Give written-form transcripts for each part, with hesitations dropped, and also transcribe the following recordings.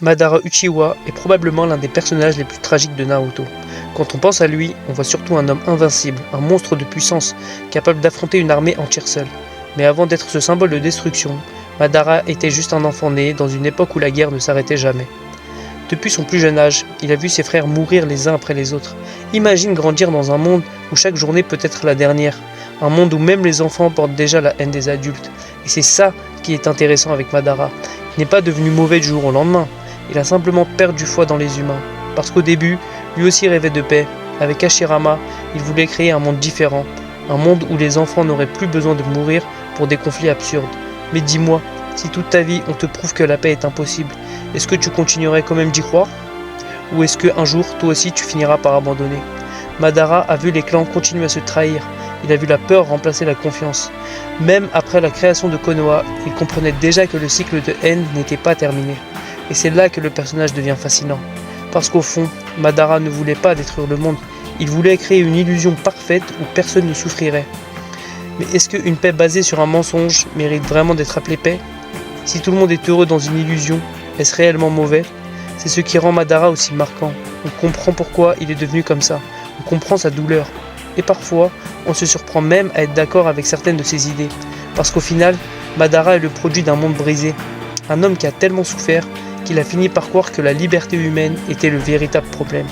Madara Uchiwa est probablement l'un des personnages les plus tragiques de Naruto. Quand on pense à lui, on voit surtout un homme invincible, un monstre de puissance, capable d'affronter une armée entière seul. Mais avant d'être ce symbole de destruction, Madara était juste un enfant né dans une époque où la guerre ne s'arrêtait jamais. Depuis son plus jeune âge, il a vu ses frères mourir les uns après les autres. Imagine grandir dans un monde où chaque journée peut être la dernière. Un monde où même les enfants portent déjà la haine des adultes. Et c'est ça qui est intéressant avec Madara. Il n'est pas devenu mauvais du jour au lendemain. Il a simplement perdu foi dans les humains. Parce qu'au début, lui aussi rêvait de paix. Avec Hashirama, il voulait créer un monde différent. Un monde où les enfants n'auraient plus besoin de mourir pour des conflits absurdes. Mais dis-moi, si toute ta vie on te prouve que la paix est impossible, est-ce que tu continuerais quand même d'y croire? Ou est-ce qu'un jour, toi aussi, tu finiras par abandonner? Madara a vu les clans continuer à se trahir. Il a vu la peur remplacer la confiance. Même après la création de Konoha, il comprenait déjà que le cycle de haine n'était pas terminé. Et c'est là que le personnage devient fascinant. Parce qu'au fond, Madara ne voulait pas détruire le monde. Il voulait créer une illusion parfaite où personne ne souffrirait. Mais est-ce qu'une paix basée sur un mensonge mérite vraiment d'être appelée paix? Si tout le monde est heureux dans une illusion, est-ce réellement mauvais? C'est ce qui rend Madara aussi marquant. On comprend pourquoi il est devenu comme ça. On comprend sa douleur. Et parfois, on se surprend même à être d'accord avec certaines de ses idées. Parce qu'au final, Madara est le produit d'un monde brisé. Un homme qui a tellement souffert qu'il a fini par croire que la liberté humaine était le véritable problème.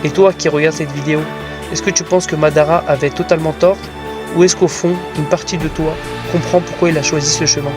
Et toi qui regardes cette vidéo, est-ce que tu penses que Madara avait totalement tort? Ou est-ce qu'au fond, une partie de toi comprend pourquoi il a choisi ce chemin?